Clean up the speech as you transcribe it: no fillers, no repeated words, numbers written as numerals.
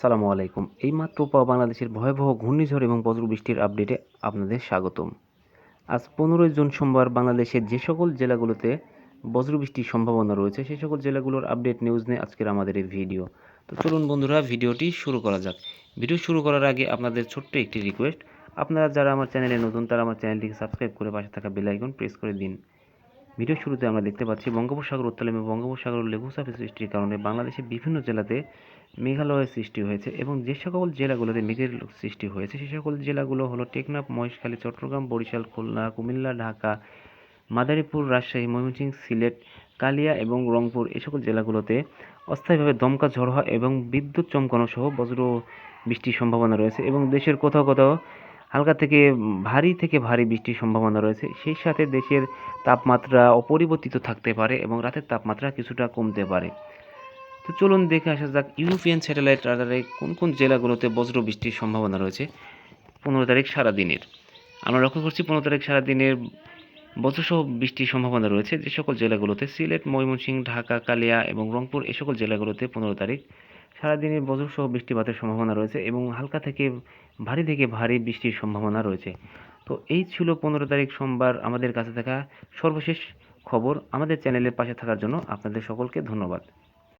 আসসালামু আলাইকুম। এইমাত্র পাওয়া বাংলাদেশের ভয়াবহ ঘূর্ণিঝড় এবং বজ্রবৃষ্টির আপডেটে আপনাদের স্বাগতম। আজ 15 জুন সোমবার বাংলাদেশের যে সকল জেলাগুলোতে বজ্রবৃষ্টির সম্ভাবনা রয়েছে সেই সকল জেলাগুলোর আপডেট নিউজ নিয়ে আজকের আমাদের এই ভিডিও। তো চলুন বন্ধুরা ভিডিওটি শুরু করা যাক। ভিডিও শুরু করার আগে আপনাদের ছোট্ট একটি রিকোয়েস্ট, আপনারা যারা আমার চ্যানেলে নতুন তারা আমার চ্যানেলটিকে সাবস্ক্রাইব করে পাশে থাকা বেল আইকন প্রেস করে দিন। ভিডিও শুরুতে আমরা দেখতে পাচ্ছি বঙ্গোপসাগর উত্তাল এবং বঙ্গোপসাগর লঘুচাপের সৃষ্টির কারণে বাংলাদেশের বিভিন্ন জেলাতে মেঘালয়ের সৃষ্টি হয়েছে এবং যে সকল জেলাগুলোতে মেঘের সৃষ্টি হয়েছে সেই সকল জেলাগুলো হলো টেকনাফ, মহেশখালী, চট্টগ্রাম, বরিশাল, খুলনা, কুমিল্লা, ঢাকা, মাদারীপুর, রাজশাহী, ময়মনসিংহ, সিলেট, কালিয়া এবং রংপুর। এই সকল জেলাগুলোতে অস্থায়ীভাবে দমকা ঝড় হয় এবং বিদ্যুৎ চমকানো সহ বজ্র বৃষ্টির সম্ভাবনা রয়েছে এবং দেশের কোথাও কোথাও হালকা থেকে ভারী বৃষ্টির সম্ভাবনা রয়েছে। সেই সাথে দেশের তাপমাত্রা অপরিবর্তিত থাকতে পারে এবং রাতের তাপমাত্রা কিছুটা কমতে পারে। তো চলুন দেখে আসা যাক ইউরোপিয়ান স্যাটেলাইট রাডারে কোন কোন জেলাগুলোতে বজ্র বৃষ্টির সম্ভাবনা রয়েছে 15 তারিখ সারাদিনের। আমরা লক্ষ্য করছি 15 তারিখ সারাদিনের বজ্রসহ বৃষ্টির সম্ভাবনা রয়েছে যে সকল জেলাগুলোতে সিলেট, ময়মনসিংহ, ঢাকা, কালিয়া এবং রংপুর এই সকল জেলাগুলোতে 15 তারিখ সারাদিনের বজ্রসহ বৃষ্টিপাতের সম্ভাবনা রয়েছে এবং হালকা থেকে ভারী বৃষ্টির সম্ভাবনা রয়েছে। তো এই ছিল 15 তারিখ সোমবার আমাদের কাছে থাকা সর্বশেষ খবর। আমাদের চ্যানেলের পাশে থাকার জন্য আপনাদের সকলকে ধন্যবাদ।